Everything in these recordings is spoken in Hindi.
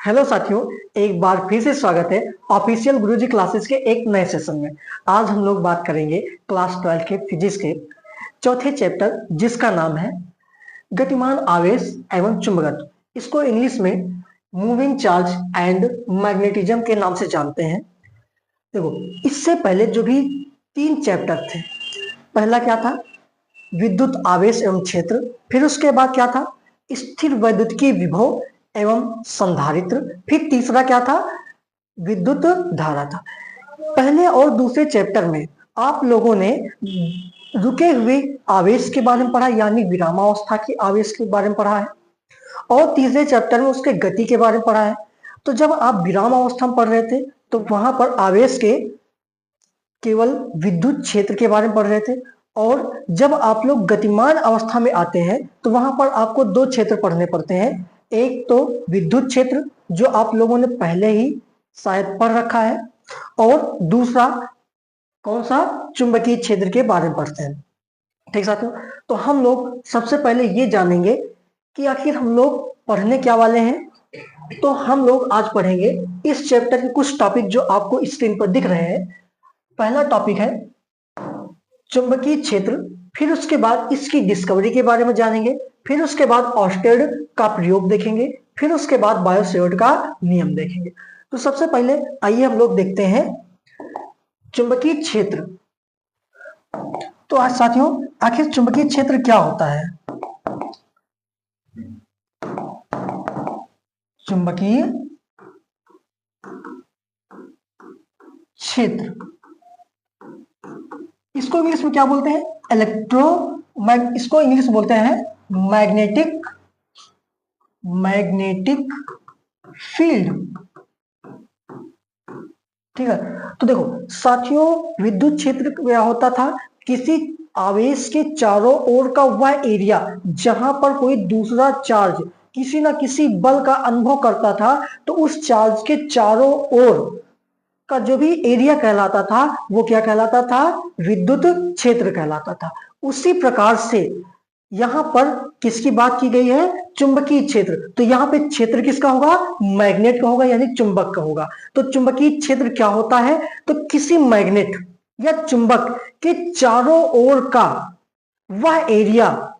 हेलो साथियों, एक बार फिर से स्वागत है ऑफिशियल गुरुजी क्लासेस के एक नए सेशन में। आज हम लोग बात करेंगे क्लास 12 के फिजिक्स के चौथे चैप्टर जिसका नाम है गतिमान आवेश एवं चुंबकत्व। इसको इंग्लिश में मूविंग चार्ज एंड मैग्नेटिज्म के नाम से जानते हैं। देखो, इससे पहले जो भी 3 चैप्टर थे, पहला क्या था? विद्युत आवेश एवं क्षेत्र। फिर उसके बाद क्या था? स्थिर वैद्युतिक विभव एवं संधारित्र। फिर तीसरा क्या था? विद्युत धारा था। पहले और दूसरे चैप्टर में आप लोगों ने रुके हुए आवेश के बारे में पढ़ा, यानी विरामावस्था के आवेश के बारे में पढ़ा है, और तीसरे चैप्टर में उसके गति के बारे में पढ़ा है। तो जब आप विराम अवस्था में पढ़ रहे थे तो वहां पर आवेश के केवल विद्युत क्षेत्र के बारे में पढ़ रहे थे, और जब आप लोग गतिमान अवस्था में आते हैं तो वहां पर आपको 2 क्षेत्र पढ़ने पड़ते हैं। एक तो विद्युत क्षेत्र जो आप लोगों ने पहले ही शायद पढ़ रखा है, और दूसरा कौन सा? चुंबकीय क्षेत्र के बारे में पढ़ते हैं। ठीक साथियों, तो हम लोग सबसे पहले ये जानेंगे कि आखिर हम लोग पढ़ने क्या वाले हैं। तो हम लोग आज पढ़ेंगे इस चैप्टर के कुछ टॉपिक जो आपको स्क्रीन पर दिख रहे हैं। पहला टॉपिक है चुंबकीय क्षेत्र, फिर उसके बाद इसकी डिस्कवरी के बारे में जानेंगे, फिर उसके बाद ऑर्स्टेड का प्रयोग देखेंगे, फिर उसके बाद बायो-सेवर्ट का नियम देखेंगे। तो सबसे पहले आइए हम लोग देखते हैं चुंबकीय क्षेत्र। तो आज साथियों, आखिर चुंबकीय क्षेत्र क्या होता है? चुंबकीय क्षेत्र, इसको इंग्लिश में क्या बोलते हैं? इसको इंग्लिश में बोलते हैं मैग्नेटिक फील्ड। ठीक है, तो देखो साथियों, विद्युत क्षेत्र क्या होता था? किसी आवेश के चारों ओर का वह एरिया जहां पर कोई दूसरा चार्ज किसी ना किसी बल का अनुभव करता था, तो उस चार्ज के चारों ओर का जो भी एरिया कहलाता था वो क्या कहलाता था? विद्युत क्षेत्र कहलाता था। उसी प्रकार से यहां पर किसकी बात की गई है? चुंबकीय क्षेत्र। तो यहां पे क्षेत्र किसका होगा? मैग्नेट का होगा, यानी चुंबक का होगा। तो चुंबकीय क्षेत्र क्या होता है? तो किसी मैग्नेट या चुंबक के चारों ओर का वह एरिया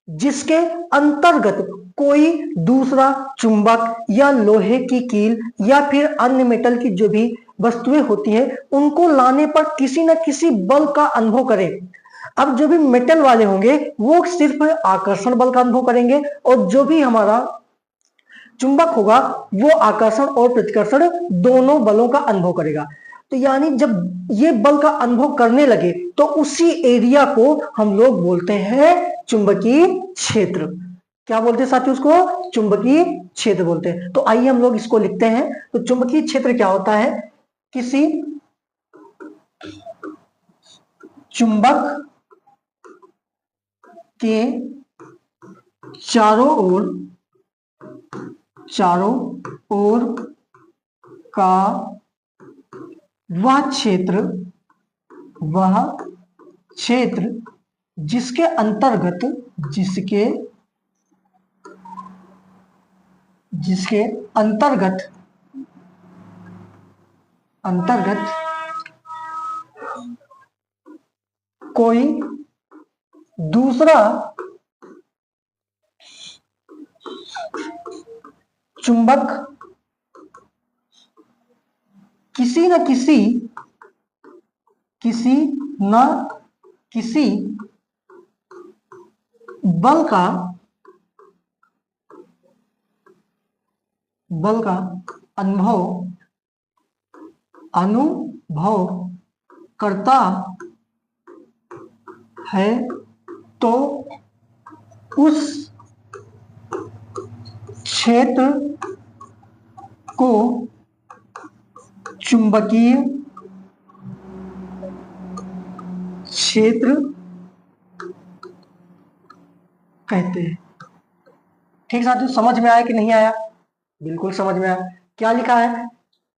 जिसके अंतर्गत कोई दूसरा चुंबक या लोहे की कील या फिर अन्य मेटल की जो भी वस्तुएं होती है उनको लाने पर किसी न किसी बल का अनुभव करे। अब जो भी मेटल वाले होंगे वो सिर्फ आकर्षण बल का अनुभव करेंगे, और जो भी हमारा चुंबक होगा वो आकर्षण और प्रतिकर्षण दोनों बलों का अनुभव करेगा। तो यानी जब ये बल का अनुभव करने लगे तो उसी एरिया को हम लोग बोलते हैं चुंबकीय क्षेत्र। क्या बोलते हैं साथियों? उसको चुंबकीय क्षेत्र बोलते हैं। तो आइए हम लोग इसको लिखते हैं। तो चुंबकीय क्षेत्र क्या होता है? किसी चुंबक के चारों ओर का वह क्षेत्र जिसके अंतर्गत कोई दूसरा चुंबक किसी न किसी बल का अनुभव करता है, तो उस क्षेत्र को चुंबकीय क्षेत्र कहते हैं। ठीक साथियों, समझ में आया कि नहीं आया? बिल्कुल समझ में आया। क्या लिखा है?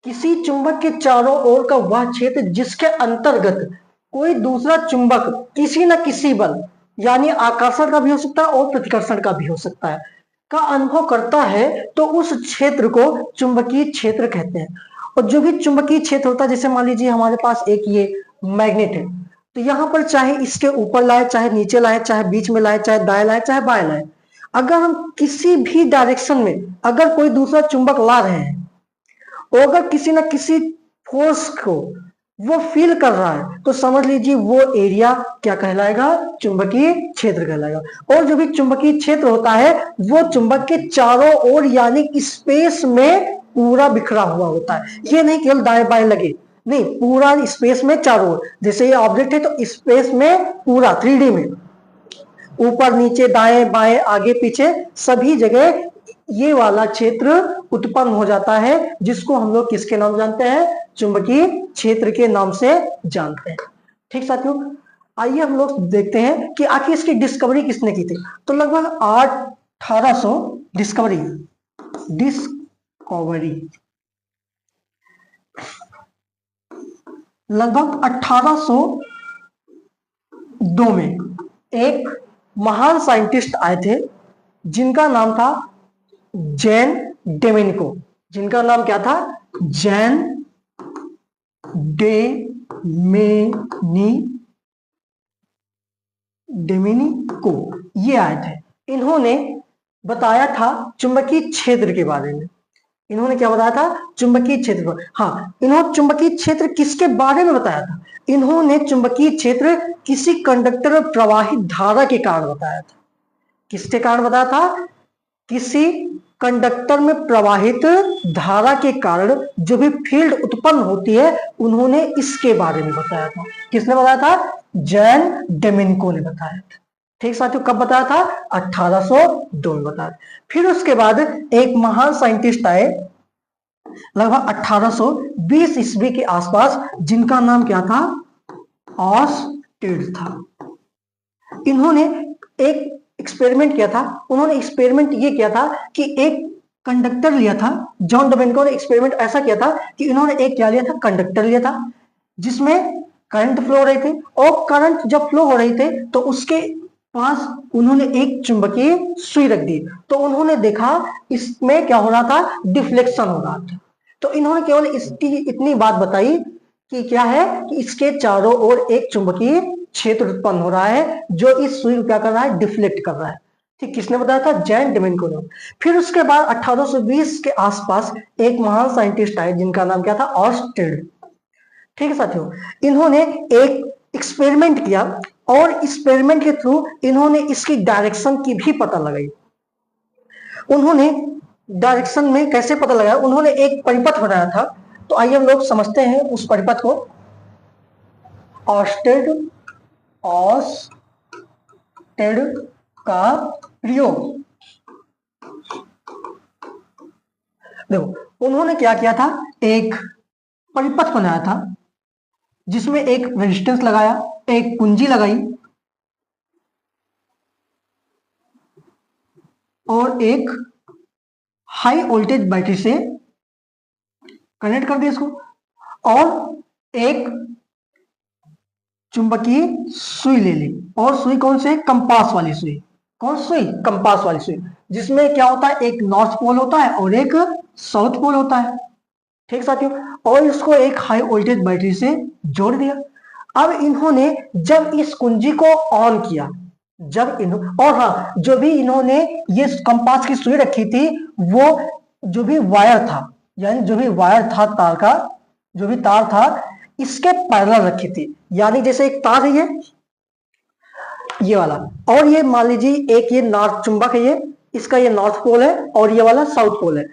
किसी चुंबक के चारों ओर का वह क्षेत्र जिसके अंतर्गत कोई दूसरा चुंबक किसी न किसी बल, यानी आकर्षण का भी हो सकता है और प्रतिकर्षण का भी हो सकता है, का अनुभव करता है तो उस क्षेत्र को चुंबकीय क्षेत्र कहते हैं। और जो भी चुंबकीय क्षेत्र होता है, जैसे मान लीजिए हमारे पास एक ये मैग्नेट है, तो यहाँ पर चाहे इसके ऊपर लाए, चाहे नीचे लाए, चाहे बीच में लाए, चाहे दाएं लाए, चाहे बाएं लाए, अगर हम किसी भी डायरेक्शन में अगर कोई दूसरा चुंबक ला रहे हैं और अगर किसी न किसी फोर्स को वो फील कर रहा है, तो समझ लीजिए वो एरिया क्या कहलाएगा, चुंबकीय क्षेत्र कहलाएगा। और जो भी चुंबकीय क्षेत्र होता है वो चुंबक के चारों ओर यानी स्पेस में पूरा बिखरा हुआ होता है। ये नहीं केवल दाएं बाएं लगे, नहीं, पूरा स्पेस में चारों ओर। जैसे ये ऑब्जेक्ट है तो स्पेस में पूरा 3D में ऊपर नीचे दाएं बाएं आगे पीछे सभी जगह ये वाला क्षेत्र उत्पन्न हो जाता है, जिसको हम लोग किसके नाम जानते हैं, चुंबकीय क्षेत्र के नाम से जानते हैं। ठीक साथियों, आइए हम लोग देखते हैं कि आखिर इसकी डिस्कवरी किसने की थी। तो लगभग 1800 डिस्कवरी लगभग 1802 में एक महान साइंटिस्ट आए थे जिनका नाम था जैन डेमेनिको। जिनका नाम क्या था, जैन डेमेनिको। ये आए थे। इन्होंने बताया था चुंबकीय क्षेत्र के बारे में। इन्होंने क्या बताया था, चुंबकीय क्षेत्र। हाँ, इन्होंने चुंबकीय क्षेत्र किसके बारे में बताया था, इन्होंने चुंबकीय क्षेत्र किसी कंडक्टर में प्रवाहित धारा के कारण बताया था। किसके कारण बताया था, किसी कंडक्टर में प्रवाहित धारा के कारण जो भी फील्ड उत्पन्न होती है, उन्होंने इसके बारे में बताया था। किसने बताया था, जैन डेमेनिको ने बताया था। ठीक साथियों, कब बताया था, 1802 में बताया। फिर उसके बाद एक महान साइंटिस्ट आए लगभग 1820 ईस्वी के आसपास, जिनका नाम क्या था, ऑर्स्टेड था। इन्होंने एक एक्सपेरिमेंट किया था। उन्होंने एक्सपेरिमेंट ये किया था कि एक कंडक्टर लिया था। जॉन डेमेनिको ने एक्सपेरिमेंट ऐसा किया था कि इन्होंने एक क्या लिया था, कंडक्टर लिया था जिसमें करंट फ्लो हो रही थी, और करंट जब फ्लो हो रही थे तो उसके पास उन्होंने एक चुंबकीय सुई रख दी। तो उन्होंने देखा इसमें क्या हो रहा था, डिफ्लेक्शन हो रहा था। तो इन्होंने केवल इसकी इतनी बात बताई कि क्या है, कि इसके चारों ओर एक चुंबकीय क्षेत्र उत्पन्न हो रहा है जो इस सुई को क्या कर रहा है, डिफ्लेक्ट कर रहा है। ठीक, किसने बताया था, जैन डेमेनिको ने। फिर उसके बाद 1820 के आसपास एक महान साइंटिस्ट आए जिनका नाम क्या था, ऑर्स्टेड। ठीक है साथियों, इन्होंने एक एक्सपेरिमेंट किया और एक्सपेरिमेंट के थ्रू इन्होंने इसकी डायरेक्शन की भी पता लगाई। उन्होंने डायरेक्शन में कैसे पता लगाया, उन्होंने एक परिपथ बनाया था। तो आइए हम लोग समझते हैं उस परिपथ को। ऑर्स्टेड का प्रयोग, देखो उन्होंने क्या किया था, एक परिपथ बनाया था जिसमें एक रेजिस्टेंस लगाया, एक कुंजी लगाई और एक हाई वोल्टेज बैटरी से कनेक्ट कर दिया इसको, और एक चुंबकीय सुई ले ली। और सुई कौन से, कंपास वाली सुई। कौन सुई, कंपास वाली सुई, जिसमें क्या होता है, एक नॉर्थ पोल होता है और एक साउथ पोल होता है। ठीक साथियों, और इसको एक हाई वोल्टेज बैटरी से जोड़ दिया। अब इन्होंने जब इस कुंजी को ऑन किया, और हाँ, जो भी इन्होंने ये कंपास की सुई रखी थी, वो जो भी वायर था, यानी जो भी वायर था तार का, जो भी तार था इसके पैरेलल रखी थी। यानी जैसे एक तार है ये वाला, और ये मान लीजिए एक ये नॉर्थ चुंबक है, ये इसका ये नॉर्थ पोल है और ये वाला साउथ पोल है।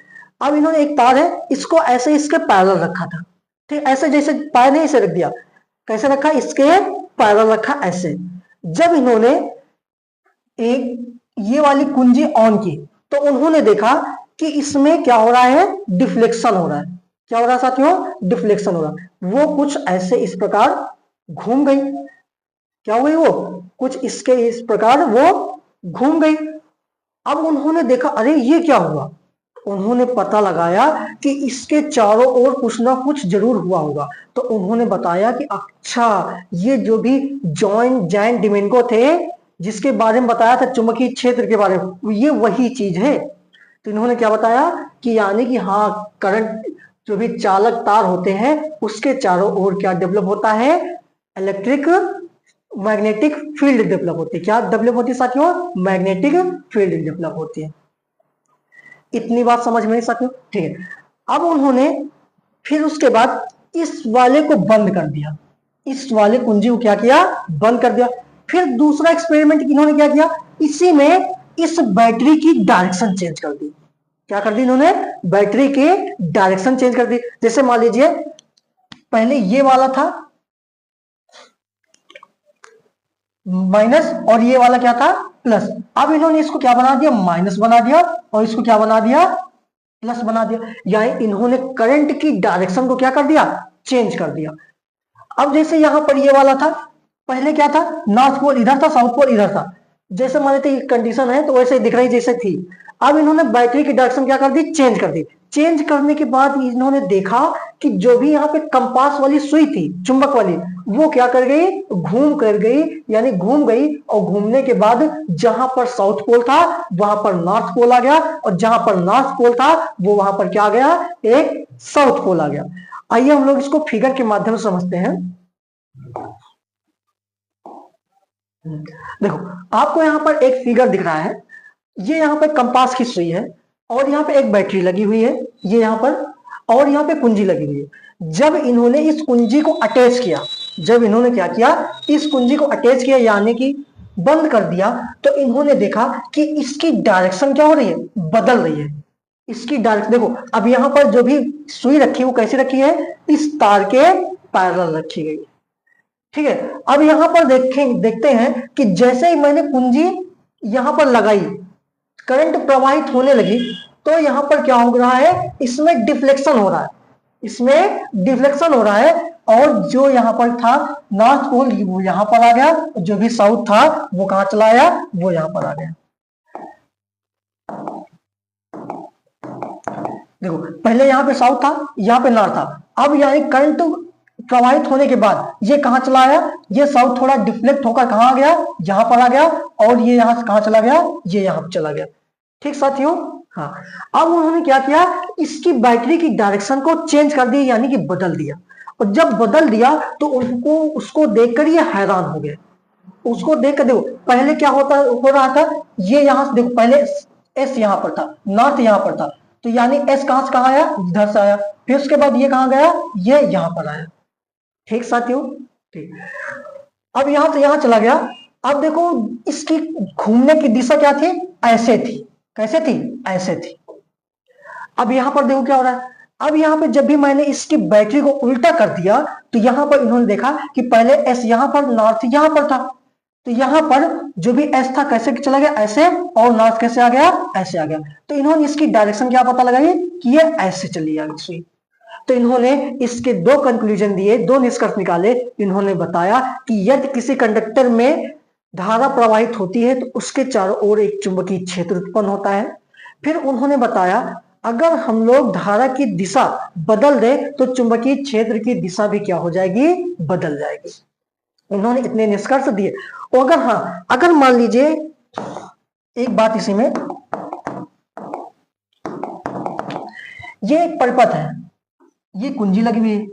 अब इन्होंने एक तार है, इसको ऐसे इसके पैरेलल रखा था। ठीक, ऐसे जैसे पैर नहीं ऐसे रख दिया, कैसे रखा, इसके पैरेलल रखा ऐसे। जब इन्होंने एक ये वाली कुंजी ऑन की तो उन्होंने देखा कि इसमें क्या हो रहा है, डिफ्लेक्शन हो रहा है। क्या हो रहा है साथियों, डिफ्लेक्शन हो रहा है। वो कुछ ऐसे इस प्रकार घूम गई। क्या हुई, वो कुछ इसके इस प्रकार वो घूम गई। अब उन्होंने देखा, अरे ये क्या हुआ। उन्होंने पता लगाया कि इसके चारों ओर कुछ ना कुछ जरूर हुआ होगा। तो उन्होंने बताया कि अच्छा, ये जो भी जॉन जैन डेमेनिको थे, जिसके बारे में बताया था चुंबकीय क्षेत्र के बारे में, ये वही चीज है। तो इन्होंने क्या बताया कि यानी कि हाँ, करंट जो भी चालक तार होते हैं उसके चारों ओर क्या डेवलप होता है, इलेक्ट्रिक मैग्नेटिक फील्ड डेवलप होती है। क्या डेवलप होती है साथियों? मैग्नेटिक फील्ड डेवलप होती है। इतनी बात समझ में नहीं साथियों? ठीक है। अब उन्होंने फिर उसके बाद इस वाले को बंद कर दिया, इस वाले कुंजी को क्या किया? बंद कर दिया। फिर दूसरा एक्सपेरिमेंट इन्होंने क्या किया? इसी में इस बैटरी की डायरेक्शन चेंज कर दी। क्या कर दी इन्होंने? बैटरी की डायरेक्शन चेंज कर दी। जैसे मान लीजिए पहले ये वाला था माइनस और ये वाला क्या था? प्लस। अब इन्होंने इसको क्या बना दिया? माइनस बना दिया, और इसको क्या बना दिया? प्लस बना दिया। यानी इन्होंने करंट की डायरेक्शन को क्या कर दिया? चेंज कर दिया। अब जैसे यहां पर ये वाला था, पहले क्या था? नॉर्थ पोल इधर था, साउथ पोल इधर था। जैसे मान लेते कंडीशन है तो वैसे ही दिख रही जैसे थी। अब इन्होंने बैटरी की डायरेक्शन क्या कर दी? चेंज कर दी। चेंज करने के बाद इन्होंने देखा कि जो भी यहाँ पे कंपास वाली सुई थी, चुंबक वाली, वो क्या कर गई? घूम कर गई, यानी घूम गई। और घूमने के बाद जहां पर साउथ पोल था वहां पर नॉर्थ पोल आ गया, और जहां पर नॉर्थ पोल था वो वहां पर क्या आ गया? एक साउथ पोल आ गया। आइए हम लोग इसको फिगर के माध्यम से समझते हैं। देखो, आपको यहां पर एक फिगर दिख रहा है। ये यहाँ पे कंपास की सुई है, और यहाँ पे एक बैटरी लगी हुई है, ये यहाँ पर, और यहाँ पे कुंजी लगी हुई है। जब इन्होंने इस कुंजी को अटैच किया, जब इन्होंने क्या किया? इस कुंजी को अटैच किया, यानी कि बंद कर दिया, तो इन्होंने देखा कि इसकी डायरेक्शन क्या हो रही है? बदल रही है। इसकी डायरेक्शन देखो, अब यहाँ पर जो भी सुई रखी है वो कैसे रखी है? इस तार के पैरेलल रखी गई। ठीक है। अब यहाँ पर देखते हैं कि जैसे ही मैंने कुंजी यहाँ पर लगाई, करंट प्रवाहित होने लगी, तो यहां पर क्या हो रहा है? इसमें डिफ्लेक्शन हो रहा है, इसमें डिफ्लेक्शन हो रहा है। और जो यहां पर था नॉर्थ पोल वो यहां पर आ गया, जो भी साउथ था वो कहां चला आया? वो यहां पर आ गया। देखो, पहले यहां पे साउथ था, यहां पे नॉर्थ था। अब यहाँ करंट प्रवाहित होने के बाद ये कहां चला आया? ये साउथ थोड़ा डिफ्लेक्ट होकर कहां आ गया? यहां पर आ गया। और ये यहां से कहां चला गया? ये यहां पर चला गया। ठीक साथियों? हाँ। अब उन्होंने क्या किया? इसकी बैटरी की डायरेक्शन को चेंज कर दिया, यानी कि बदल दिया। और जब बदल दिया तो उनको उसको देखकर ये हैरान हो गए। उसको देखकर देखो, पहले क्या हो रहा था? ये यहां से देखो, पहले एस यहां पर था, नॉर्थ यहां पर था, तो यानी एस कहां से कहां आया? इधर से आया। फिर उसके बाद ये कहां गया? ये यहां पर आया। ठीक साथियों? ठीक। अब यहां से यहां चला गया। अब देखो, इसकी घूमने की दिशा क्या थी? ऐसे थी। कैसे थी? ऐसे थी। अब यहां पर देखो क्या हो रहा है? अब यहां पे जब भी मैंने इसकी बैटरी को उल्टा कर दिया, तो यहां पर इन्होंने देखा कि पहले एस यहां पर, नॉर्थ यहां पर था। तो यहां पर जो भी एस था कैसे चला गया? ऐसे। और नॉर्थ कैसे आ गया? ऐसे आ गया। तो इन्होंने इसकी डायरेक्शन क्या पता लगाई? कि ये ऐसे चली आ गई। तो इन्होंने इसके दो कंक्लूजन दिए, दो निष्कर्ष निकाले। इन्होंने बताया कि यदि किसी कंडक्टर में धारा प्रवाहित होती है तो उसके चारों ओर एक चुंबकीय क्षेत्र उत्पन्न होता है। फिर उन्होंने बताया अगर हम लोग धारा की दिशा बदल दें तो चुंबकीय क्षेत्र की दिशा भी क्या हो जाएगी? बदल जाएगी। उन्होंने इतने निष्कर्ष दिए। और अगर हाँ, अगर मान लीजिए एक बात इसी में, ये एक परिपथ है, ये कुंजी लगी हुई है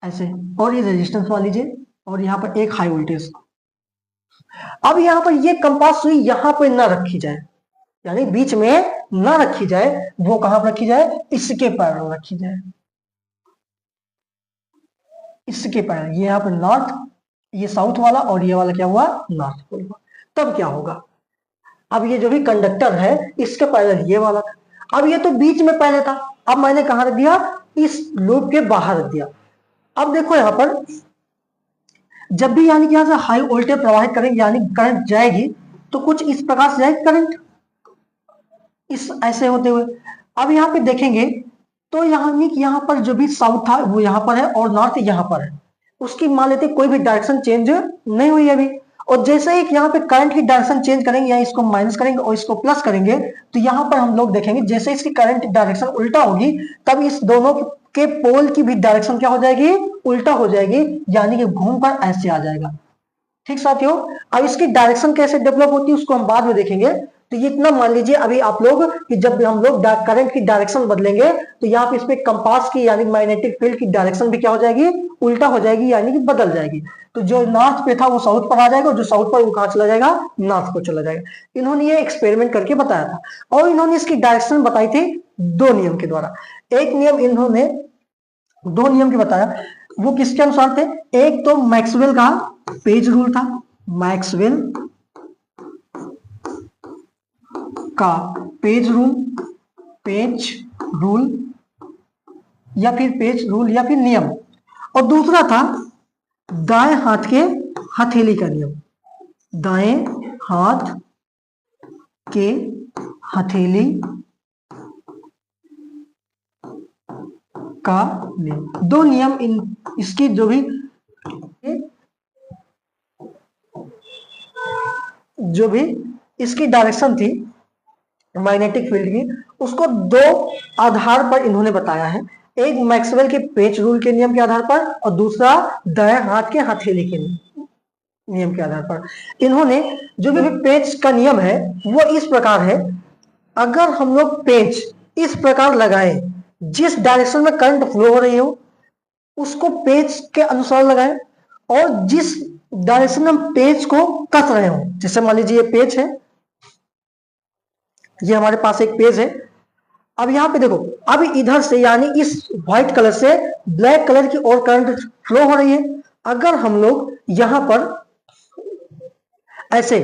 ऐसे, और ये रेजिस्टेंस मान लीजिए, और यहां पर एक हाई वोल्टेज। अब यहां पर ये कंपास सुई यहां पर ना रखी जाए, यानी बीच में ना रखी जाए, वो कहां पर रखी जाए? इसके पैरेलल रखी जाए। इसके पैरेलल, ये यहां पर नॉर्थ, ये साउथ वाला, और ये वाला क्या हुआ? नॉर्थ पोल हुआ। तब क्या होगा? अब ये जो भी कंडक्टर है इसके पैरेलल ये वाला था। अब ये तो बीच में पहले था, अब मैंने कहां रख दिया? इस लूप के बाहर रख दिया। अब देखो यहां पर जब भी यानी कि यहां से हाई वोल्टेज प्रवाहित करेंगे, यानी करंट जाएगी, तो कुछ इस प्रकार से जाएगी करंट, इस ऐसे होते हुए। अब यहाँ पे देखेंगे तो यहाँ पर जो भी साउथ था वो यहाँ पर है, और नॉर्थ यहाँ पर है। उसकी मान लेते कोई भी डायरेक्शन चेंज नहीं हुई अभी। और जैसे ही यहाँ पे करंट की डायरेक्शन चेंज करेंगे, या इसको माइनस करेंगे और इसको प्लस करेंगे, तो यहाँ पर हम लोग देखेंगे जैसे इसकी करंट डायरेक्शन उल्टा होगी, तब इस दोनों के पोल की भी डायरेक्शन क्या हो जाएगी? उल्टा हो जाएगी, यानी कि घूम कर ऐसे आ जाएगा। ठीक साथियों, अब इसकी डायरेक्शन कैसे डेवलप होती है उसको हम बाद में देखेंगे। तो ये इतना मान लीजिए अभी आप लोग कि जब भी हम लोग करंट की डायरेक्शन बदलेंगे तो यहाँ पे इस पे कंपास की यानी मैग्नेटिक फील्ड की डायरेक्शन भी क्या हो जाएगी, उल्टा हो जाएगी यानी कि बदल जाएगी। तो जो नॉर्थ पे था वो साउथ पर आ जाएगा, जो साउथ पर वो कहाँ चला जाएगा, नॉर्थ को चला जाएगा। इन्होंने ये एक्सपेरिमेंट करके बताया था और इन्होंने इसकी डायरेक्शन बताई थी दो नियम के द्वारा। एक नियम इन्होंने दो नियम के बताया, वो किसके अनुसार थे, एक तो मैक्सवेल का पेज रूल था, मैक्सवेल का पेज रूल या फिर पेज रूल या फिर नियम, और दूसरा था दाएं हाथ के हथेली का नियम, दाएं हाथ के हथेली का नियम। दो नियम इसकी जो भी इसकी डायरेक्शन थी मैग्नेटिक फील्ड की, उसको दो आधार पर इन्होंने बताया है। एक मैक्सवेल के पेज रूल के नियम के आधार पर और दूसरा दाएं हाथ के हथेली के नियम के आधार पर। इन्होंने जो भी पेज का नियम है वो इस प्रकार है, अगर हम लोग पेज इस प्रकार लगाएं, जिस डायरेक्शन में करंट फ्लो हो रही हो उसको पेज के अनुसार लगाएं, और जिस डायरेक्शन में हम पेज को कस रहे हो, जैसे मान लीजिए ये पेज है, ये हमारे पास एक पेज है। अब यहां पे देखो, अब इधर से यानी इस व्हाइट कलर से ब्लैक कलर की ओर करंट फ्लो हो रही है। अगर हम लोग यहां पर ऐसे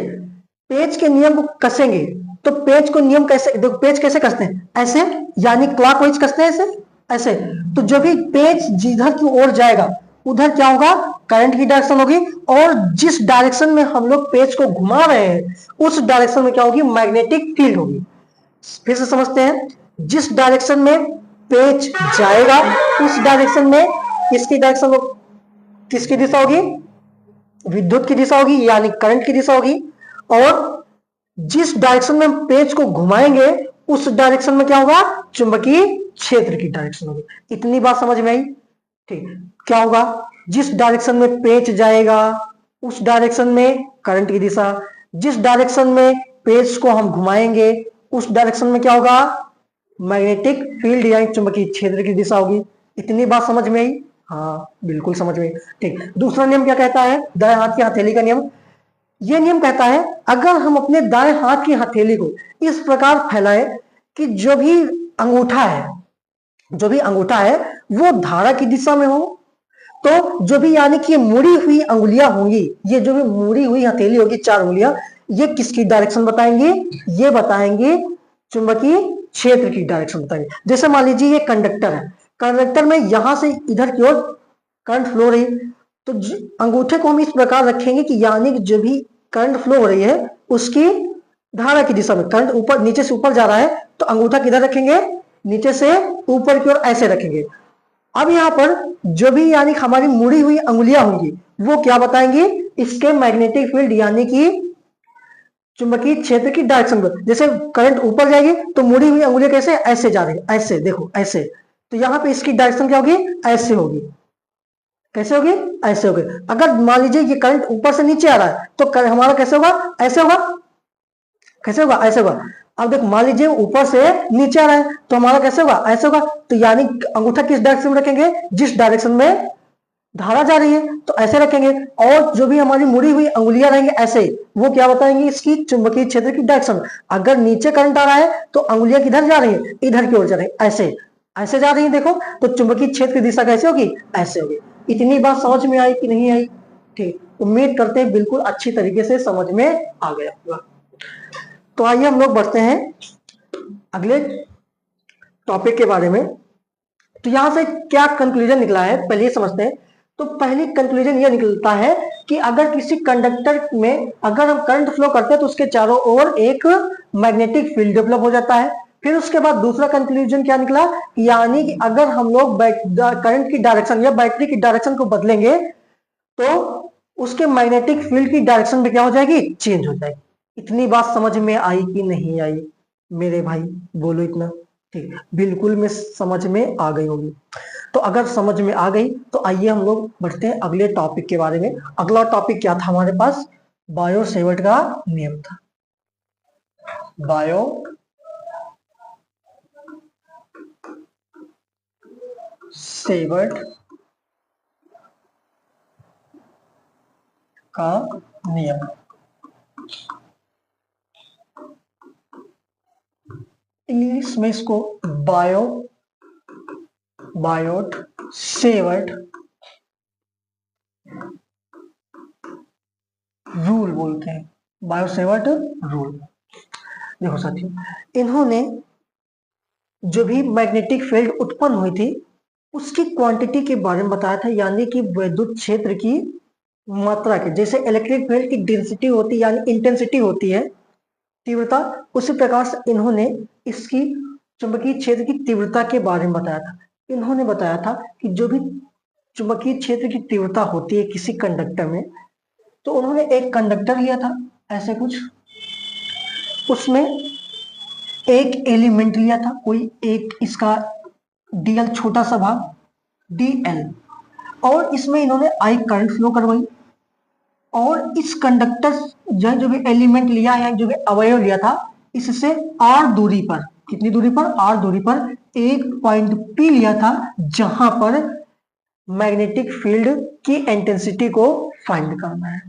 पेज के नियम को कसेंगे तो पेज को नियम कैसे, देखो पेज कैसे कसते हैं, ऐसे यानी क्लॉकवाइज कसते हैं, ऐसे ऐसे। तो जो भी पेज जिधर की ओर जाएगा उधर क्या होगा, करंट की डायरेक्शन होगी, और जिस डायरेक्शन में हम लोग पेज को घुमा रहे हैं उस डायरेक्शन में क्या होगी, मैग्नेटिक फील्ड होगी। फिर से समझते हैं, जिस डायरेक्शन में पेज जाएगा उस डायरेक्शन में किसकी डायरेक्शन, किसकी दिशा होगी, विद्युत की दिशा होगी यानी करंट की दिशा होगी, और जिस डायरेक्शन में हम पेज को घुमाएंगे उस डायरेक्शन में क्या होगा, चुंबकीय क्षेत्र की डायरेक्शन होगी। इतनी बात समझ में आई, ठीक। क्या होगा, जिस डायरेक्शन में पेज जाएगा उस डायरेक्शन में करंट की दिशा, जिस डायरेक्शन में पेज को हम घुमाएंगे उस डायरेक्शन में क्या होगा, मैग्नेटिक फील्ड यानी चुंबकीय क्षेत्र की दिशा होगी। इतनी बात समझ में आई, हाँ बिल्कुल समझ में आई, ठीक। दूसरा नियम क्या कहता है, दाएं हाथ की हथेली का नियम। यह नियम कहता है, अगर हम अपने दाएं हाथ की हथेली को इस प्रकार फैलाएं कि जो भी अंगूठा है वो धारा की दिशा में हो, तो जो भी यानी कि मुड़ी हुई अंगुलियां होंगी, ये जो भी मुड़ी हुई हथेली होगी, चार उंगलियां, ये किसकी डायरेक्शन बताएंगे, ये बताएंगे चुंबकीय क्षेत्र की डायरेक्शन बताएंगे। जैसे मान लीजिए ये कंडक्टर है, कंडक्टर में यहां से इधर की ओर करंट फ्लो रही, तो अंगूठे को हम इस प्रकार रखेंगे कि यानी कि जो भी करंट फ्लो हो रही है उसकी धारा की दिशा में, करंट ऊपर नीचे से ऊपर जा रहा है तो अंगूठा किधर रखेंगे, नीचे से ऊपर की ओर ऐसे रखेंगे। अब यहाँ पर जो भी यानी हमारी मुड़ी हुई अंगुलियां होंगी वो क्या बताएंगी, इसके मैग्नेटिक फील्ड यानी कि चुंबकीय क्षेत्र की डायरेक्शन को। जैसे करंट ऊपर जाएगी तो मुड़ी हुई अंगुलियां कैसे, ऐसे जा रही है, ऐसे देखो ऐसे, तो यहाँ पे इसकी डायरेक्शन क्या होगी, ऐसे होगी। कैसे होगी, ऐसे होगी। अगर मान लीजिए ये करंट ऊपर से नीचे आ रहा है तो हमारा कैसे होगा, ऐसे होगा, कैसे होगा, ऐसे होगा। अब देखो मान लीजिए ऊपर से नीचे आ रहा है तो हमारा कैसे होगा, ऐसे होगा। तो यानी अंगूठा किस डायरेक्शन में रखेंगे, जिस डायरेक्शन में धारा जा रही है तो ऐसे रखेंगे, और जो भी हमारी मुड़ी हुई अंगुलियां रहेंगे ऐसे, वो क्या बताएंगे, इसकी चुंबकीय क्षेत्र की डायरेक्शन। अगर नीचे करंट आ रहा है तो अंगुलियां किधर जा रही है, इधर की ओर जा रही है, ऐसे ऐसे जा रही है, देखो तो चुंबकीय क्षेत्र की दिशा कैसे होगी, ऐसे होगी। इतनी बात समझ में आई कि नहीं आई, ठीक। उम्मीद करते हैं बिल्कुल अच्छी तरीके से समझ में आ गया होगा। तो आइए हम लोग बढ़ते हैं अगले टॉपिक के बारे में। तो यहां से क्या कंक्लूजन निकला है पहले समझते हैं। तो पहली कंक्लूजन यह निकलता है कि अगर किसी कंडक्टर में अगर हम करंट फ्लो करते हैं तो उसके चारों ओर एक मैग्नेटिक फील्ड डेवलप हो जाता है। फिर उसके बाद दूसरा कंक्लूजन क्या निकला, यानी कि अगर हम लोग करंट की डायरेक्शन या बैटरी की डायरेक्शन को बदलेंगे तो उसके मैग्नेटिक फील्ड की डायरेक्शन भी क्या हो जाएगी, चेंज हो जाएगी। इतनी बात समझ में आई कि नहीं आई मेरे भाई, बोलो इतना। ठीक, बिल्कुल में समझ में आ गई होगी। तो अगर समझ में आ गई तो आइए हम लोग बढ़ते हैं अगले टॉपिक के बारे में। अगला टॉपिक क्या था हमारे पास? बायो सेवर्ट का नियम था। बायो सेवर्ट का नियम, इंग्लिश में इसको बायोट सेवर्ट रूल बोलते हैं। Bio Savart rule. देखो साथियों, इन्होंने जो भी मैग्नेटिक फील्ड उत्पन्न हुई थी उसकी क्वांटिटी के बारे में बताया था, यानी कि विद्युत क्षेत्र की मात्रा के, जैसे इलेक्ट्रिक फील्ड की डेंसिटी होती है यानी इंटेंसिटी होती है, तीव्रता, उसी प्रकार से इन्होंने इसकी चुंबकीय क्षेत्र की तीव्रता के बारे में बताया था। इन्होंने बताया था कि जो भी चुंबकीय क्षेत्र की तीव्रता होती है किसी कंडक्टर में, तो उन्होंने एक कंडक्टर लिया था ऐसे कुछ, उसमें एक एलिमेंट लिया था कोई एक, इसका डीएल छोटा सा भाग डीएल, और इसमें इन्होंने आई करंट फ्लो करवाई, और इस कंडक्टर जो भी एलिमेंट लिया है, जो भी अवयव लिया था, इससे आर दूरी पर, कितनी दूरी पर? आर दूरी पर एक पॉइंट पी लिया था, जहां पर मैग्नेटिक फील्ड की इंटेंसिटी को फाइंड करना है।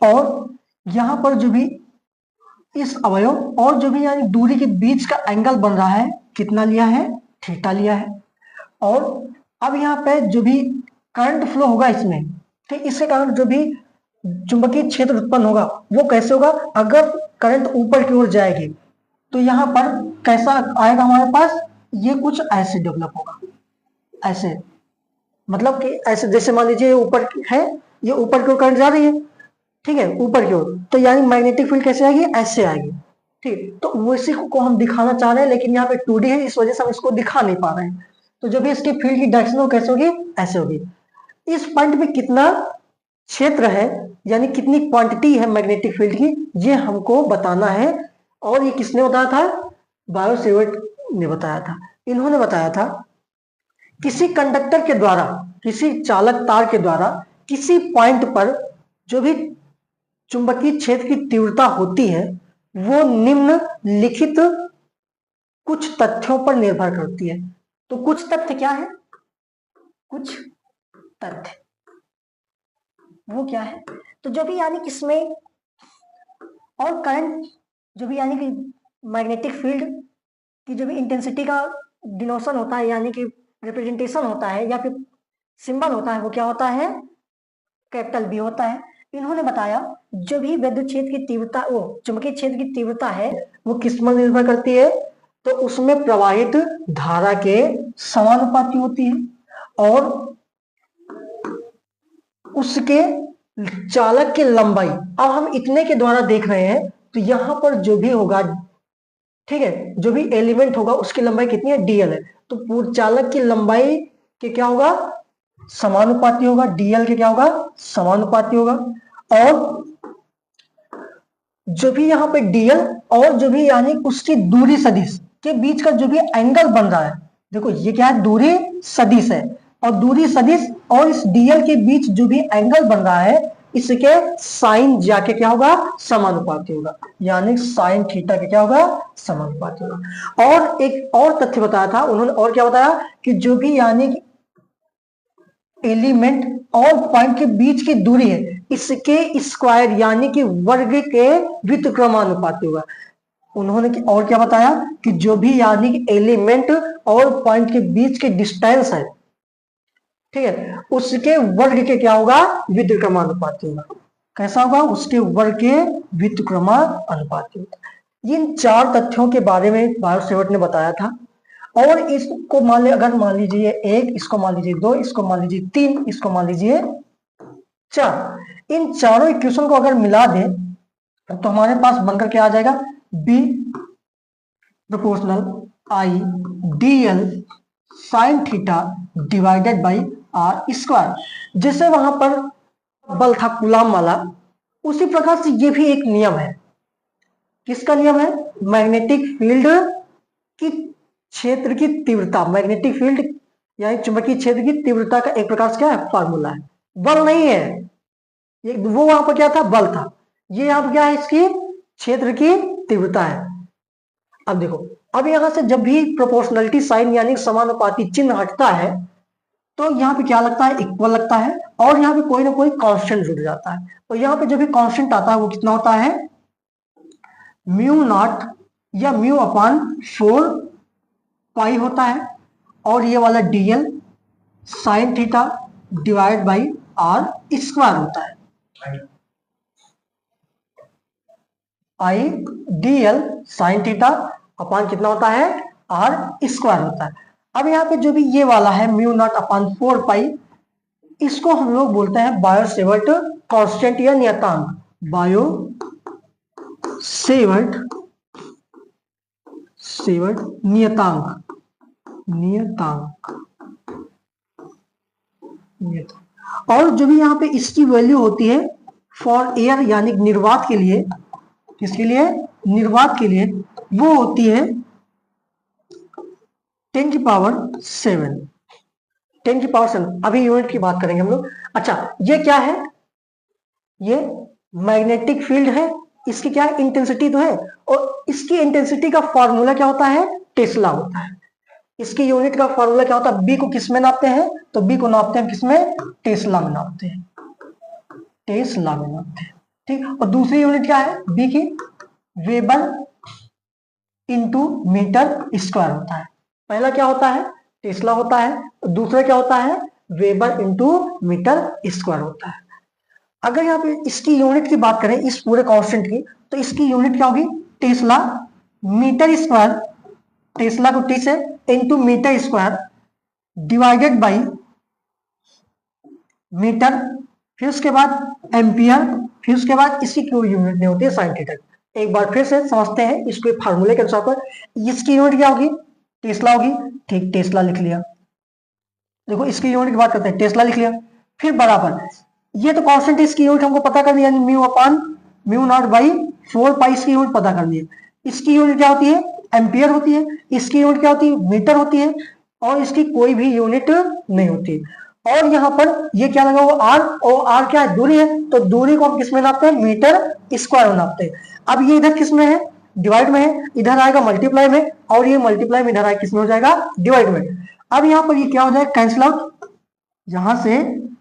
और यहां पर जो भी इस अवयव और जो भी यानी दूरी के बीच का एंगल बन रहा है, कितना लिया है? थीटा लिया है। और अब यहाँ पे जो भी करंट फ्लो होगा इसमें, ठीक, इसके कारण जो भी चुंबकीय क्षेत्र उत्पन्न होगा वो कैसे होगा? अगर करंट ऊपर की ओर जाएगी तो यहाँ पर कैसा आएगा हमारे पास? ये कुछ ऐसे डेवलप होगा, ऐसे, मतलब कि ऐसे, जैसे मान लीजिए ऊपर है, ये ऊपर की ओर करंट जा रही है, ठीक है, ऊपर की ओर, तो यानी मैग्नेटिक फील्ड कैसे आएगी? ऐसे आएगी। ठीक, तो उसी को हम दिखाना चाह रहे हैं, लेकिन यहाँ पे 2D है, इस वजह से हम इसको दिखा नहीं पा रहे हैं। तो जब भी इसकी फील्ड की डायरेक्शन हो कैसे होगी? ऐसे होगी। इस पॉइंट पे कितना क्षेत्र है, यानी कितनी क्वांटिटी है मैग्नेटिक फील्ड की, ये हमको बताना है। और ये किसने बताया था? बायो सेवर्ट ने बताया था। इन्होंने बताया था किसी कंडक्टर के द्वारा, किसी चालक तार के द्वारा किसी पॉइंट पर जो भी चुंबकीय क्षेत्र की तीव्रता होती है वो निम्नलिखित कुछ तथ्यों पर निर्भर करती है। तो कुछ तथ्य क्या है? कुछ तथ्य वो क्या है? तो जो भी यानी किसमें और करंट, जो भी यानी कि मैग्नेटिक फील्ड की जो भी इंटेंसिटी का डिनोशन होता है, यानी कि रिप्रेजेंटेशन होता है या फिर सिंबल होता है, वो क्या होता है? कैपिटल बी होता है। इन्होंने बताया जो भी विद्युत क्षेत्र की तीव्रता, वो चुंबकीय क्षेत्र की तीव्रता है, वो किस पर निर्भर करती है? तो उसमें प्रवाहित धारा के समानुपाती होती है, और उसके चालक की लंबाई, अब हम इतने के द्वारा देख रहे हैं, तो यहां पर जो भी होगा, ठीक है, जो भी एलिमेंट होगा उसकी लंबाई कितनी है? डीएल है। तो पूर्ण चालक की लंबाई के क्या होगा? समानुपाती होगा। डीएल के क्या होगा? समानुपाती होगा। और जो भी यहाँ पे डीएल और जो भी यानी उसकी दूरी सदिश के बीच का जो भी एंगल बन रहा है, देखो ये क्या है? दूरी सदिश है, और दूरी सदिश और इस डीएल के बीच जो भी एंगल बन रहा है, इसके साइन जाके क्या होगा? समानुपाती होगा, यानी साइन थीटा के क्या होगा? समानुपाती होगा। और एक और तथ्य बताया था उन्होंने, और क्या बताया कि जो भी यानी एलिमेंट और पॉइंट के बीच की दूरी है, इसके स्क्वायर यानी कि वर्ग के व्युत्क्रमानुपाती होगा। उन्होंने और क्या बताया कि जो भी यानी कि एलिमेंट और पॉइंट के बीच के डिस्टेंस है, ठीक है, उसके वर्ग के क्या होगा? व्युत्क्रमानुपाती होगा। कैसा होगा? उसके वर्ग के व्युत्क्रमानुपाती होगा। इन चार तथ्यों के बारे में बायो सेवर्ट ने बताया था। और इसको मान लीजिए, अगर मान लीजिए एक, इसको मान लीजिए दो, इसको मान लीजिए तीन, इसको मान लीजिए चार, इन चारों इक्वेशन को अगर मिला दें तो हमारे पास बनकर क्या आ जाएगा? B proportional I D L sine theta divided by R square. जैसे वहां पर बल था कूलाम वाला, उसी प्रकार से ये भी एक नियम है। किसका नियम है? मैग्नेटिक फील्ड की क्षेत्र की तीव्रता, मैग्नेटिक फील्ड यानी चुंबकीय क्षेत्र की तीव्रता का एक प्रकार से क्या है, फॉर्मूला है। बल नहीं है ये, वो वहां पर क्या था, बल था। ये यहाँ पर क्या है, इसकी क्षेत्र की तीव्रता है। अब देखो, अब यहां से जब भी प्रोपोर्शनलिटी साइन यानी समानुपाती चिन्ह हटता है तो यहाँ पे क्या लगता है, इक्वल लगता है, और यहाँ पे कोई ना कोई कांस्टेंट जुड़ जाता है। तो यहाँ पे जब भी कांस्टेंट आता है वो कितना होता है, म्यू नॉट या म्यू अपान 4 पाई होता है, और ये वाला DL sine theta divide by R square होता है। I DL sine theta upon कितना होता है, आर स्क्वायर होता है। अब यहाँ पे जो भी ये वाला है म्यू नॉट अपान 4 पाई, इसको हम लोग बोलते हैं बायो सेवर्ट कांस्टेंट या नियतांक। बायो सेवर्ट नियतांक, और जो भी यहाँ पे इसकी वैल्यू होती है फॉर एयर यानी निर्वात के लिए, किसके लिए, निर्वात के लिए, वो होती है 10 की पावर 7। 10 की पावर 7। अभी यूनिट की बात करेंगे हम लोग। अच्छा, ये क्या है, ये मैग्नेटिक फील्ड है, इसकी क्या है, इंटेंसिटी तो है, और इसकी इंटेंसिटी का फॉर्मूला क्या होता है, टेस्ला होता है। इसकी यूनिट का फॉर्मूला क्या होता है, बी को किस में नापते हैं, तो बी को नापते हैं किसमें, टेस्ला में नापते हैं, टेस्ला में नापते हैं। ठीक, और दूसरी यूनिट क्या है बी की, वेबर इंटू मीटर स्क्वायर होता है। पहला क्या होता है, टेस्ला होता है, दूसरा क्या होता है, वेबर इंटू मीटर स्क्वायर होता है। अगर यहाँ पे इसकी यूनिट की बात करें इस पूरे कांस्टेंट की, तो इसकी यूनिट क्या होगी, टेस्ला मीटर स्क्वायर, टेस्ला को टी से into metre square divided by metre, फिर उसके बाद एम्पियर, फिर उसके बाद इसकी कोई यूनिट नहीं होती है साइन थीटा। एक बार फिर से समझते हैं इसको फार्मूले के अनुसार पर। इसकी यूनिट क्या होगी, टेस्ला होगी। ठीक, टेस्ला लिख लिया। देखो इसकी यूनिट की बात करते हैं, टेस्ला लिख लिया, फिर बराबर ये तो कांस्टेंट है, इसकी यूनिट हमको पता करनी है, mu upon mu naught by 4 पाई, इसकी यूनिट पता करनी है। इसकी यूनिट क्या होती है, एम्पियर होती है, इसकी यूनिट क्या होती है, मीटर होती है, और इसकी कोई भी यूनिट नहीं होती। और यहाँ पर ये क्या लगा हुआ आर, और आर क्या है, दूरी है, तो दूरी को हम किस में नापते हैं, मीटर स्क्वायर में नापते हैं। अब ये इधर किस में है, डिवाइड में है, इधर आएगा मल्टीप्लाई में, और ये मल्टीप्लाई में इधर आएगा किस में हो जाएगा, डिवाइड में। अब यहाँ पर ये क्या हो जाएगा, कैंसिल आउट, यहां से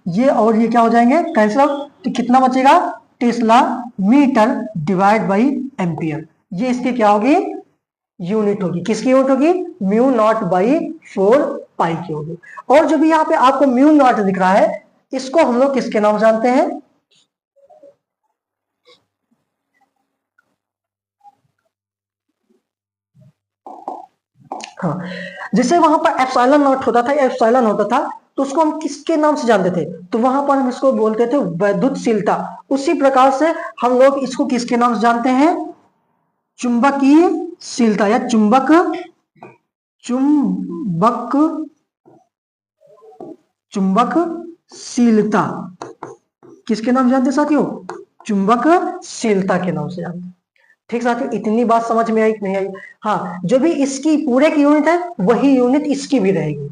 ये और ये क्या हो जाएंगे, कैंसिल आउट, तो कितना बचेगा, tesla metre divide by ampere. ये इसकी क्या होगी, यूनिट होगी। किसकी यूनिट होगी, म्यू नॉट बाई 4 पाई की होगी। और जो भी यहाँ पे आपको म्यू नॉट दिख रहा है, इसको हम लोग किसके नाम जानते हैं, हाँ, जैसे वहां पर एप्सिलॉन नॉट होता था, एप्सिलॉन होता था, तो उसको हम किसके नाम से जानते थे, तो वहां पर हम इसको बोलते थे वैद्युतशीलता। उसी प्रकार से हम लोग इसको किसके नाम से जानते हैं, चुंबकीयशीलता या चुंबकशीलता किसके नाम से जानते हैं साथियों, चुंबकशीलता के नाम से जानते हैं। ठीक साथियों, इतनी बात समझ में आई कि नहीं आई। हाँ, जो भी इसकी पूरे की यूनिट है वही यूनिट इसकी भी रहेगी,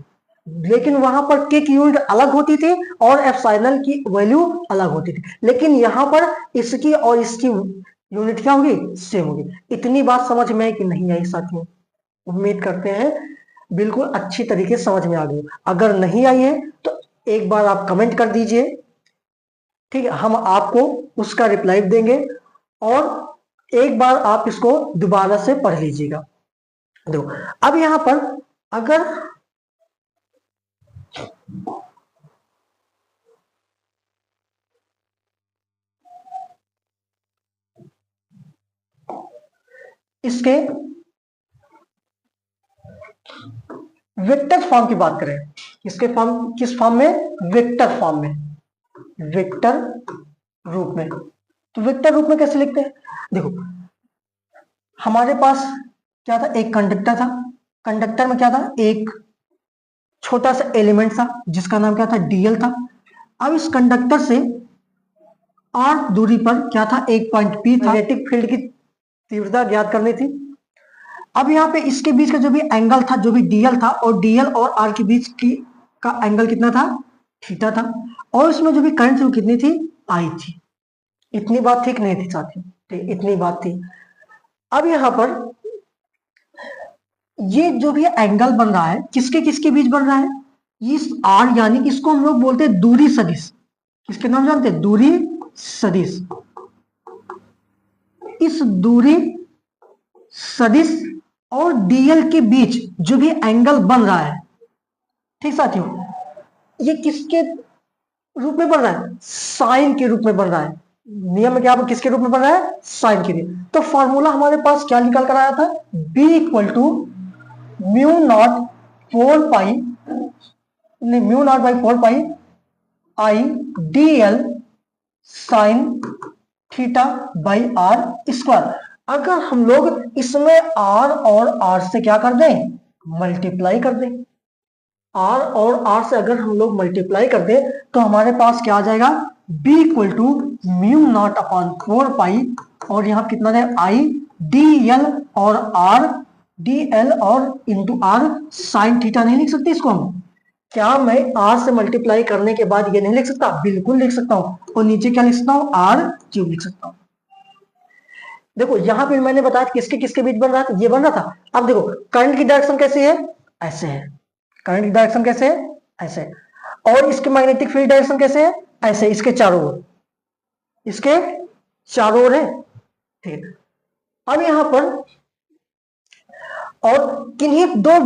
लेकिन वहां पर के की यूनिट अलग होती थी और एप्सिलॉन की वैल्यू अलग होती थी, लेकिन यहाँ पर इसकी और इसकी यूनिट क्या होगी, सेम होगी। इतनी बात समझ में आई कि नहीं आई साथियों, उम्मीद करते हैं बिल्कुल अच्छी तरीके से समझ में आ गई। अगर नहीं आई है तो एक बार आप कमेंट कर दीजिए, ठीक है, हम आपको उसका रिप्लाई देंगे, और एक बार आप इसको दोबारा से पढ़ लीजिएगा। देखो अब यहां पर अगर इसके वेक्टर फॉर्म की बात करें, इसके फॉर्म किस फॉर्म में, वेक्टर फॉर्म में, वेक्टर रूप में। तो वेक्टर रूप में कैसे लिखते हैं, देखो हमारे पास क्या था, एक कंडक्टर था, कंडक्टर में क्या था, एक छोटा सा एलिमेंट था जिसका नाम क्या था, डीएल था। अब इस कंडक्टर से आर दूरी पर क्या था, एक पॉइंट पी था, मैग्नेटिक फील्ड की तीव्रता ज्ञात करनी थी। अब यहाँ पे इसके बीच का जो भी एंगल था, जो भी डीएल था, और डीएल और आर के बीच की का एंगल कितना था, थीटा था, और उसमें जो भी करंट थी वो कितनी थी, आई थी। इतनी बात ठीक नहीं थी साथियों, ठीक, इतनी बात थी। अब यहाँ पर ये जो भी एंगल बन रहा है किसके किसके बीच बन रहा है, इस आर यानी कि इसको हम लोग बोलते हैं दूरी सदिश। किसके नाम जानते हैं, दूरी सदिश। इस दूरी सदिश और डीएल के बीच जो भी एंगल बन रहा है, ठीक साथियों, ये किसके रूप में बन रहा है, साइन के रूप में बन रहा है। नियम में क्या किसके रूप में बन रहा है, साइन के लिए। तो फॉर्मूला हमारे पास क्या निकल कर आया था, b equal to mu naught 4 pi, नहीं mu naught by 4 pi I D L sine theta by R square. अगर हम लोग इसमें r और r से क्या कर दें, मल्टीप्लाई कर दें, r और r से अगर हम लोग मल्टीप्लाई कर दें तो हमारे पास क्या आ जाएगा, b equal to mu naught upon 4 pi, और यहाँ कितना है i डी एल और r, डी एल और इंटू आर साइन थीटा। नहीं लिख सकते इसको हम, क्या मैं r से मल्टीप्लाई करने के बाद ये नहीं लिख सकता, बिल्कुल लिख सकता हूँ, और नीचे क्या लिख सकता हूँ, r क्यूब लिख सकता हूँ। देखो यहाँ पे मैंने बताया किसके किसके बीच बन रहा था, ये बन रहा था। अब देखो करंट की डायरेक्शन कैसी है, ऐसे है, करंट की डायरेक्शन कैसे है, ऐसे, और इसके मैग्नेटिक फील्ड डायरेक्शन कैसे है, ऐसे, इसके चारों ओर, इसके चारों ओर है, ठीक। अब यहां पर और किन्हीं दो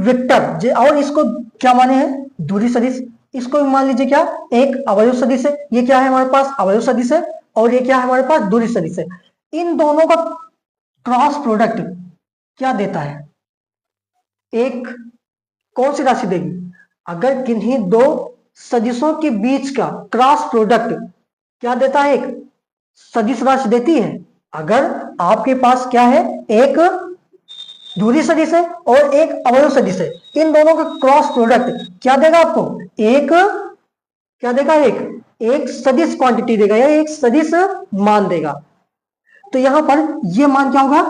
वेक्टर, और इसको क्या माने हैं, दूरी सदिश। इसको मान लीजिए क्या, एक अवयव सदिश है, ये क्या है हमारे पास, अवयव सदिश है, और ये क्या है हमारे पास, दूरी सदिश है। इन दोनों का क्रॉस प्रोडक्ट क्या देता है, एक कौन सी राशि देगी, अगर किन्हीं दो सदिशों के बीच का क्रॉस प्रोडक्ट क्या देता है, एक सदिश राशि देती है। अगर आपके पास क्या है, एक दूरी सदिश है और एक अवयव सदिश है, इन दोनों का क्रॉस प्रोडक्ट क्या देगा आपको, एक क्या देगा, एक सदिश क्वांटिटी देगा या एक सदिश मान देगा। तो यहां पर ये मान क्या होगा,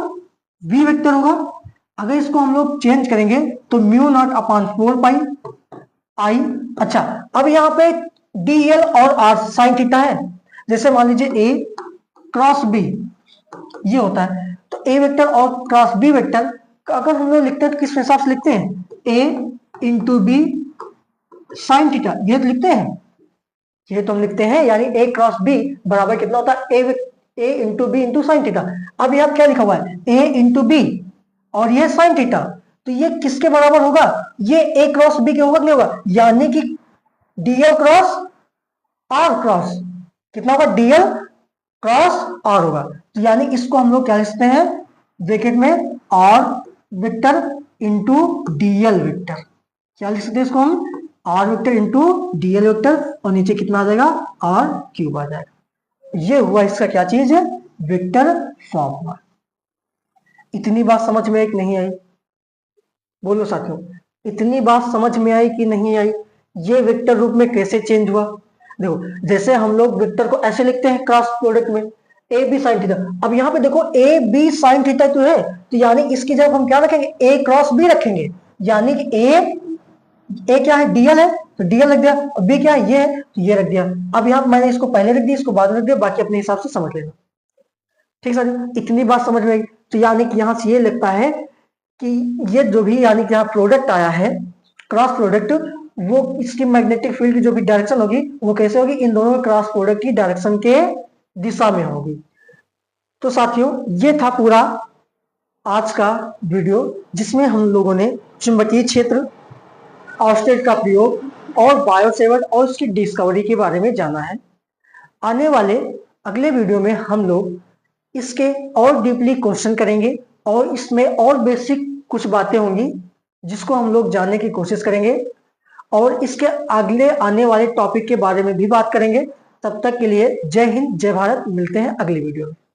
v वेक्टर होगा। अगर इसको हम लोग चेंज करेंगे तो म्यू नॉट अपॉन 4 पाई आई। अच्छा, अब यहाँ पे dl और r साइन थीटा है। जैसे मान लीजिए a क्रॉस b ये होता है, तो a वेक्टर और क्रॉस b वेक्टर अगर हम लोग लिखते हैं तो किस हिसाब से लिखते हैं, a into B sine theta, ये तो लिखते हैं, ये तो हम लिखते हैं, यानी a क्रॉस b बराबर कितना होता है, a into B into sine theta. अब यहाँ क्या लिखा हुआ है, a इंटू बी और ये साइन थीटा, तो ये किसके बराबर होगा, ये a क्रॉस b के होगा नहीं होगा, यानी कि dl क्रॉस r क्रॉस कितना होगा, dl क्रॉस r होगा। तो यानी इसको हम लोग क्या लिखते हैं, ब्रैकेट में r vector into dl vector, क्या लिख सकते हैं इसको हम, r vector into dl vector, और नीचे कितना आ जाएगा, r क्यूब आ जाएगा। ये हुआ इसका क्या चीज है, वेक्टर फॉर्म हुआ। इतनी बात समझ में आई कि नहीं आई, बोलो साथियों, इतनी बात समझ में आई कि नहीं आई। ये वेक्टर रूप में कैसे चेंज हुआ, देखो जैसे हम लोग वेक्टर को ऐसे लिखते हैं क्रॉस प्रोडक्ट में, ए बी साइन थीटा। अब यहाँ पे देखो ए बी साइन थीटा तो है, तो यानी इसकी जगह हम क्या रखेंगे, ए क्रॉस बी रखेंगे, यानी कि ए क्या है, डीएल है, तो डीएल रख दिया, और बी क्या है, ये है, तो ये रख दिया। अब यहाँ मैंने इसको पहले रख दिया, इसको बाद में रख दिया, बाकी अपने हिसाब से समझ लेना, ठीक सर। इतनी बात समझ में आई। तो यानी कि यहाँ से ये लगता है कि ये जो भी यानी कि यहाँ प्रोडक्ट आया है क्रॉस प्रोडक्ट, वो इसकी मैग्नेटिक फील्ड की जो भी डायरेक्शन होगी वो कैसे होगी, इन दोनों क्रॉस प्रोडक्ट की डायरेक्शन के दिशा में होगी। तो साथियों ये था पूरा आज का वीडियो, जिसमें हम लोगों ने चुंबकीय क्षेत्र, ऑस्टेट का प्रयोग और बायोसेवर्ट और उसकी डिस्कवरी के बारे में जाना है। आने वाले अगले वीडियो में हम लोग इसके और डीपली क्वेश्चन करेंगे, और इसमें और बेसिक कुछ बातें होंगी जिसको हम लोग जानने की कोशिश करेंगे, और इसके अगले आने वाले टॉपिक के बारे में भी बात करेंगे। तब तक के लिए जय हिंद, जय भारत, मिलते हैं अगली वीडियो में।